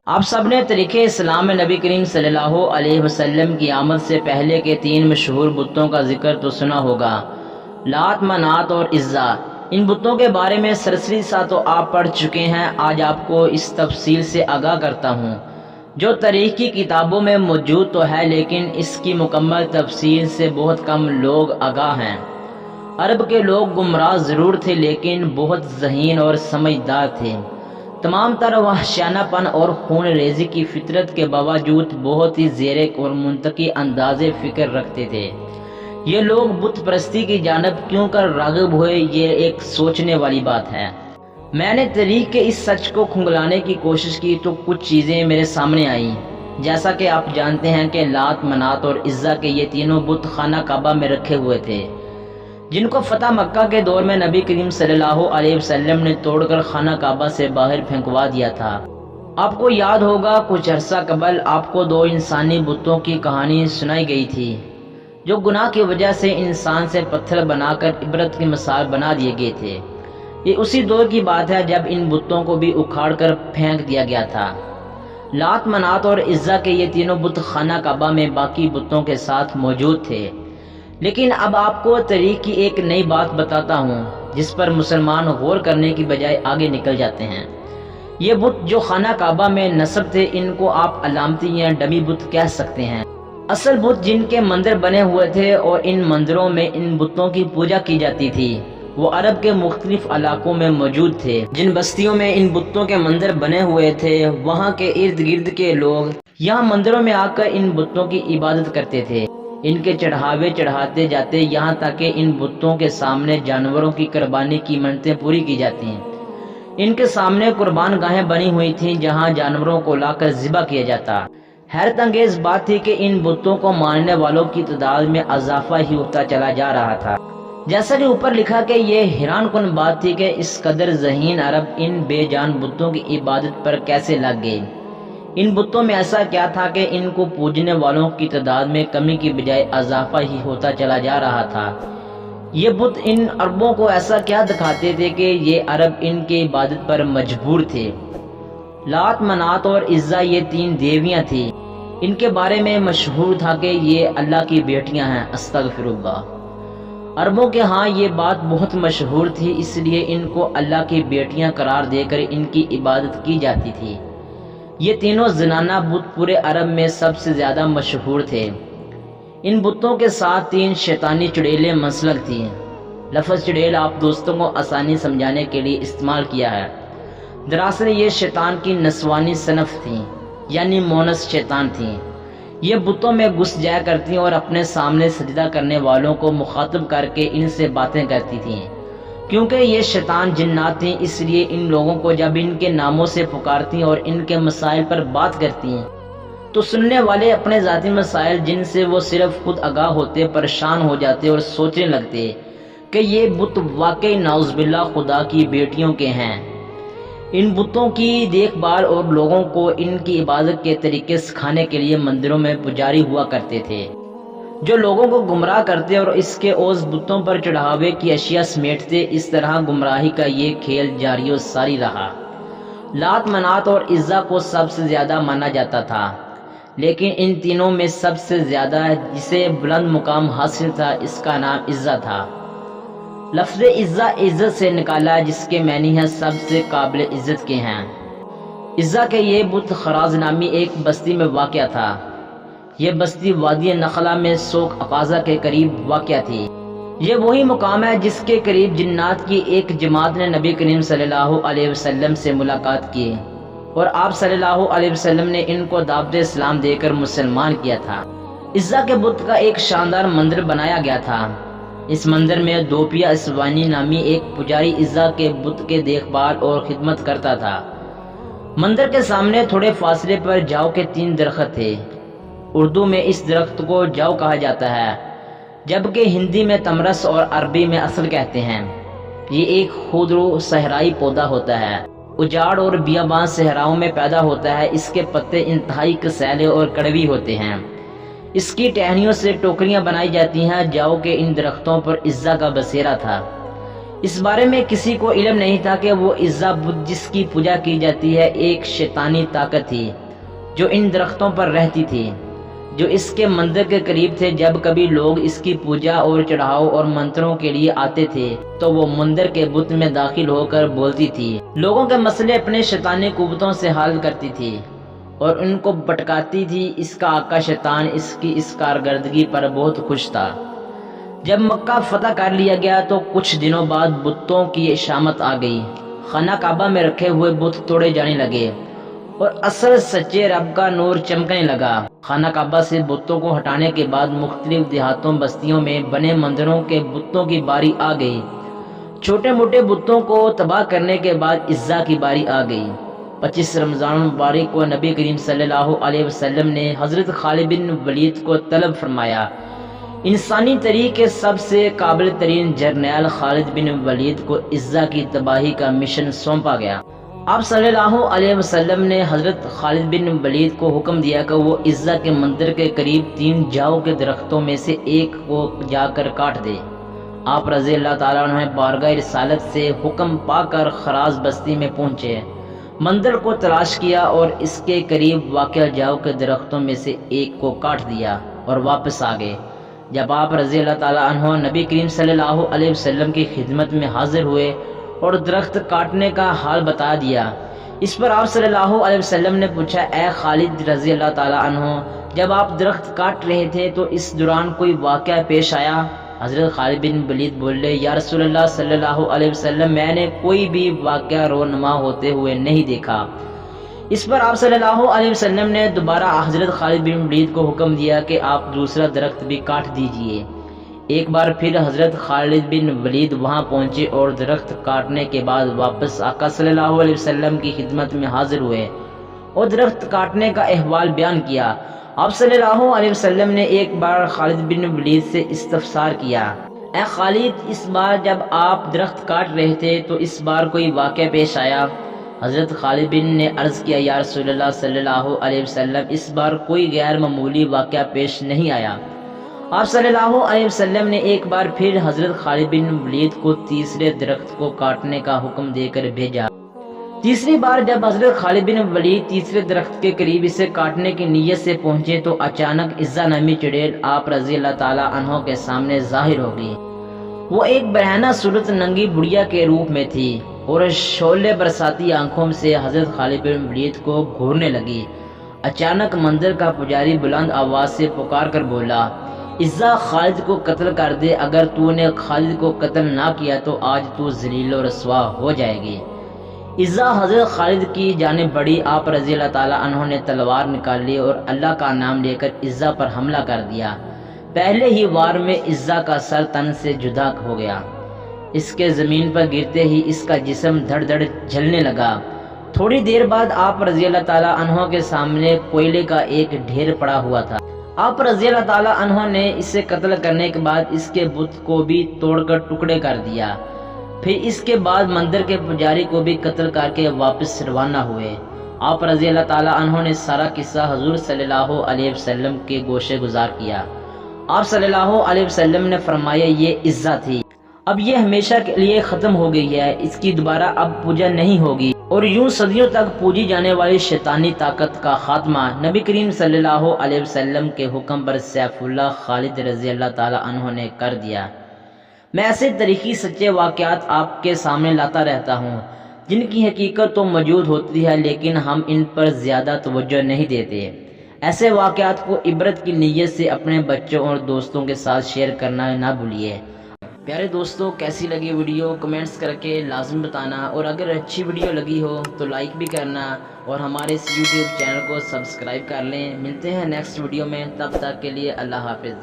آپ سب نے طریقے اسلام میں نبی کریم صلی اللہ علیہ وسلم کی آمد سے پہلے کے 3 مشہور بتوں کا ذکر تو سنا ہوگا، لات، منات اور عزا۔ ان بتوں کے بارے میں سرسری سا تو آپ پڑھ چکے ہیں، آج آپ کو اس تفصیل سے آگاہ کرتا ہوں جو تاریخ کی کتابوں میں موجود تو ہے، لیکن اس کی مکمل تفصیل سے بہت کم لوگ آگاہ ہیں۔ عرب کے لوگ گمراہ ضرور تھے لیکن بہت ذہین اور سمجھدار تھے۔ تمام تر وحشیانہ پن اور خون ریزی کی فطرت کے باوجود بہت ہی زیرک اور منطقی انداز فکر رکھتے تھے۔ یہ لوگ بت پرستی کی جانب کیوں کر راغب ہوئے، یہ ایک سوچنے والی بات ہے۔ میں نے تاریخ کے اس سچ کو کھنگلانے کی کوشش کی تو کچھ چیزیں میرے سامنے آئیں، جیسا کہ آپ جانتے ہیں کہ لات، منات اور عزا کے یہ تینوں بت خانہ کعبہ میں رکھے ہوئے تھے، جن کو فتح مکہ کے دور میں نبی کریم صلی اللہ علیہ وسلم نے توڑ کر خانہ کعبہ سے باہر پھینکوا دیا تھا۔ آپ کو یاد ہوگا کچھ عرصہ قبل آپ کو 2 انسانی بتوں کی کہانی سنائی گئی تھی جو گناہ کی وجہ سے انسان سے پتھر بنا کر عبرت کی مثال بنا دیے گئے تھے۔ یہ اسی دور کی بات ہے جب ان بتوں کو بھی اکھاڑ کر پھینک دیا گیا تھا۔ لات، منات اور عزا کے یہ تینوں بت خانہ کعبہ میں باقی بتوں کے ساتھ موجود تھے، لیکن اب آپ کو تاریخ کی ایک نئی بات بتاتا ہوں جس پر مسلمان غور کرنے کی بجائے آگے نکل جاتے ہیں۔ یہ بت جو خانہ کعبہ میں نصب تھے، ان کو آپ علامتی یا ڈمی بت کہہ سکتے ہیں۔ اصل بت جن کے مندر بنے ہوئے تھے اور ان مندروں میں ان بتوں کی پوجا کی جاتی تھی، وہ عرب کے مختلف علاقوں میں موجود تھے۔ جن بستیوں میں ان بتوں کے مندر بنے ہوئے تھے، وہاں کے ارد گرد کے لوگ یہاں مندروں میں آ کر ان بتوں کی عبادت کرتے تھے، ان کے چڑھاوے چڑھاتے جاتے، یہاں تک کہ ان بتوں کے سامنے جانوروں کی قربانی کی منتیں پوری کی جاتی ہیں۔ ان کے سامنے قربان گاہیں بنی ہوئی تھیں جہاں جانوروں کو لا کر ذبح کیا جاتا۔ حیرت انگیز بات تھی کہ ان بتوں کو ماننے والوں کی تعداد میں اضافہ ہی ہوتا چلا جا رہا تھا۔ جیسا کہ اوپر لکھا کہ یہ حیران کن بات تھی کہ اس قدر ذہین عرب ان بے جان بتوں کی عبادت پر کیسے لگ گئے۔ ان بتوں میں ایسا کیا تھا کہ ان کو پوجنے والوں کی تعداد میں کمی کی بجائے اضافہ ہی ہوتا چلا جا رہا تھا؟ یہ بت ان عربوں کو ایسا کیا دکھاتے تھے کہ یہ عرب ان کی عبادت پر مجبور تھے؟ لات، منات اور عزا یہ 3 دیویاں تھیں۔ ان کے بارے میں مشہور تھا کہ یہ اللہ کی بیٹیاں ہیں، استغفر اللہ۔ عربوں کے ہاں یہ بات بہت مشہور تھی، اس لیے ان کو اللہ کی بیٹیاں قرار دے کر ان کی عبادت کی جاتی تھی۔ یہ تینوں زنانہ بت پورے عرب میں سب سے زیادہ مشہور تھے۔ ان بتوں کے ساتھ 3 شیطانی چڑیلیں منسلک تھیں۔ لفظ چڑیل آپ دوستوں کو آسانی سمجھانے کے لیے استعمال کیا ہے، دراصل یہ شیطان کی نسوانی صنف تھیں، یعنی مونس شیطان تھیں۔ یہ بتوں میں گھس جایا کرتی اور اپنے سامنے سجدہ کرنے والوں کو مخاطب کر کے ان سے باتیں کرتی تھیں۔ کیونکہ یہ شیطان جنات تھیں، اس لیے ان لوگوں کو جب ان کے ناموں سے پکارتی اور ان کے مسائل پر بات کرتی ہیں تو سننے والے اپنے ذاتی مسائل جن سے وہ صرف خود آگاہ ہوتے پریشان ہو جاتے اور سوچنے لگتے کہ یہ بت واقعی نعوذ باللہ خدا کی بیٹیوں کے ہیں۔ ان بتوں کی دیکھ بھال اور لوگوں کو ان کی عبادت کے طریقے سکھانے کے لیے مندروں میں پجاری ہوا کرتے تھے جو لوگوں کو گمراہ کرتے اور اس کے عوض بتوں پر چڑھاوے کی اشیاء سمیٹتے۔ اس طرح گمراہی کا یہ کھیل جاری و ساری رہا۔ لات، منات اور عزا کو سب سے زیادہ مانا جاتا تھا، لیکن ان تینوں میں سب سے زیادہ جسے بلند مقام حاصل تھا، اس کا نام عزا تھا۔ لفظ عزا عزت سے نکالا ہے، جس کے معنی ہے سب سے قابل عزت کے ہیں۔ عزا کے یہ بت خراز نامی ایک بستی میں واقع تھا۔ یہ بستی وادی نخلا میں سوک اقاضہ کے قریب واقع تھی۔ یہ وہی مقام ہے جس کے قریب جنات کی ایک جماعت نے نبی کریم صلی اللہ علیہ وسلم سے ملاقات کی اور آپ صلی اللہ علیہ وسلم نے ان کو دعوت اسلام دے کر مسلمان کیا تھا۔ عزا کے بت کا ایک شاندار مندر بنایا گیا تھا۔ اس مندر میں دوپیا اسوانی نامی ایک پجاری عزا کے بت کے دیکھ بھال اور خدمت کرتا تھا۔ مندر کے سامنے تھوڑے فاصلے پر جاؤ کے 3 درخت تھے۔ اردو میں اس درخت کو جاؤ کہا جاتا ہے، جبکہ ہندی میں تمرس اور عربی میں اصل کہتے ہیں۔ یہ ایک خودرو صحرائی پودا ہوتا ہے، اجاڑ اور بیابان صحراؤں میں پیدا ہوتا ہے۔ اس کے پتے انتہائی کسیلے اور کڑوی ہوتے ہیں۔ اس کی ٹہنیوں سے ٹوکریاں بنائی جاتی ہیں۔ جاؤ کے ان درختوں پر عزا کا بسیرا تھا۔ اس بارے میں کسی کو علم نہیں تھا کہ وہ عزا بت جس کی پوجا کی جاتی ہے ایک شیطانی طاقت تھی جو ان درختوں پر رہتی تھی، جو اس کے مندر کے قریب تھے۔ جب کبھی لوگ اس کی پوجا اور چڑھاؤ اور منتروں کے لیے آتے تھے تو وہ مندر کے بت میں داخل ہو کر بولتی تھی، لوگوں کے مسئلے اپنے شیطانی قوتوں سے حل کرتی تھی اور ان کو بھٹکاتی تھی۔ اس کا آقا شیطان اس کی اس کارکردگی پر بہت خوش تھا۔ جب مکہ فتح کر لیا گیا تو کچھ دنوں بعد بتوں کی شامت آ گئی۔ خانہ کعبہ میں رکھے ہوئے بت توڑے جانے لگے اور اصل سچے رب کا نور چمکنے لگا۔ خانہ کعبہ سے بتوں کو ہٹانے کے بعد مختلف دیہاتوں بستیوں میں بنے مندروں کے بتوں کی باری آ گئی۔ چھوٹے موٹے بتوں کو تباہ کرنے کے بعد عزا کی باری آ گئی۔ 25 رمضان مبارک کو نبی کریم صلی اللہ علیہ وسلم نے حضرت خالد بن ولید کو طلب فرمایا۔ انسانی تاریخ کے سب سے قابل ترین جرنیل خالد بن ولید کو عزا کی تباہی کا مشن سونپا گیا۔ آپ صلی اللہ علیہ وسلم نے حضرت خالد بن ولید کو حکم دیا کہ وہ عزا کے مندر کے قریب 3 جاؤ کے درختوں میں سے ایک کو جا کر کاٹ دے۔ آپ رضی اللہ تعالیٰ عنہ بارگاہ رسالت سے حکم پا کر خراز بستی میں پہنچے، مندر کو تلاش کیا اور اس کے قریب واقع جاؤ کے درختوں میں سے ایک کو کاٹ دیا اور واپس آ گئے۔ جب آپ رضی اللہ تعالیٰ عنہ نبی کریم صلی اللہ علیہ وسلم کی خدمت میں حاضر ہوئے اور درخت کاٹنے کا حال بتا دیا، اس پر آپ صلی اللہ علیہ وسلم نے پوچھا، اے خالد رضی اللہ تعالیٰ عنہ، جب آپ درخت کاٹ رہے تھے تو اس دوران کوئی واقعہ پیش آیا؟ حضرت خالد بن ولید بولے، یا رسول اللہ صلی اللہ علیہ وسلم، میں نے کوئی بھی واقعہ رونما ہوتے ہوئے نہیں دیکھا۔ اس پر آپ صلی اللہ علیہ وسلم نے دوبارہ حضرت خالد بن ولید کو حکم دیا کہ آپ دوسرا درخت بھی کاٹ دیجئے۔ ایک بار پھر حضرت خالد بن ولید وہاں پہنچے اور درخت کاٹنے کے بعد واپس آقا صلی اللہ علیہ وسلم کی خدمت میں حاضر ہوئے اور درخت کاٹنے کا احوال بیان کیا۔ آپ صلی اللہ علیہ وسلم نے ایک بار خالد بن ولید سے استفسار کیا، اے خالد، اس بار جب آپ درخت کاٹ رہے تھے تو اس بار کوئی واقعہ پیش آیا؟ حضرت خالد بن نے عرض کیا، یا رسول اللہ صلی اللہ علیہ وسلم، اس بار کوئی غیر معمولی واقعہ پیش نہیں آیا۔ آپ صلی اللہ علیہ وسلم نے ایک بار پھر حضرت خالد بن ولید کو تیسرے درخت کو کاٹنے کا حکم دے کر بھیجا۔ تیسری بار جب حضرت خالد بن ولید تیسرے درخت کے قریب اسے کاٹنے کی نیت سے پہنچے تو اچانک عزا نامی چڑیل آپ رضی اللہ تعالیٰ عنہ کے سامنے ظاہر ہو گئی۔ وہ ایک برہنہ صورت ننگی بڑھیا کے روپ میں تھی اور شعلے برساتی آنکھوں سے حضرت خالد بن ولید کو گھورنے لگی۔ اچانک مندر کا پجاری بلند آواز سے پکار کر بولا، عزا، خالد کو قتل کر دے، اگر تو نے خالد کو قتل نہ کیا تو آج تو ذلیل و رسوا ہو جائے گی۔ عزا حضرت خالد کی جانب بڑھی۔ آپ رضی اللہ تعالیٰ عنہ نے تلوار نکال لی اور اللہ کا نام لے کر عزا پر حملہ کر دیا۔ پہلے ہی وار میں عزا کا سر تن سے جدا ہو گیا۔ اس کے زمین پر گرتے ہی اس کا جسم دھڑ دھڑ جلنے لگا۔ تھوڑی دیر بعد آپ رضی اللہ تعالیٰ عنہ کے سامنے کوئلے کا ایک ڈھیر پڑا ہوا تھا۔ آپ رضی اللہ تعالیٰ عنہ نے اسے قتل کرنے کے بعد اس کے بت کو بھی توڑ کر ٹکڑے کر دیا۔ پھر اس کے بعد مندر کے پجاری کو بھی قتل کر کے واپس روانہ ہوئے۔ آپ رضی اللہ تعالیٰ عنہ نے سارا قصہ حضور صلی اللہ علیہ وسلم کے گوشے گزار کیا۔ آپ صلی اللہ علیہ وسلم نے فرمایا، یہ عزا تھی، اب یہ ہمیشہ کے لیے ختم ہو گئی ہے، اس کی دوبارہ اب پوجا نہیں ہوگی، اور یوں صدیوں تک پوجی جانے والی شیطانی طاقت کا خاتمہ نبی کریم صلی اللہ علیہ وسلم کے حکم پر سیف اللہ خالد رضی اللہ تعالیٰ عنہ نے کر دیا۔ میں ایسے تاریخی سچے واقعات آپ کے سامنے لاتا رہتا ہوں جن کی حقیقت تو موجود ہوتی ہے لیکن ہم ان پر زیادہ توجہ نہیں دیتے۔ ایسے واقعات کو عبرت کی نیت سے اپنے بچوں اور دوستوں کے ساتھ شیئر کرنا نہ بھولیے۔ پیارے دوستو، کیسی لگی ویڈیو کمنٹس کر کے لازم بتانا، اور اگر اچھی ویڈیو لگی ہو تو لائک بھی کرنا اور ہمارے اس یوٹیوب چینل کو سبسکرائب کر لیں۔ ملتے ہیں نیکسٹ ویڈیو میں، تب تک کے لیے اللہ حافظ۔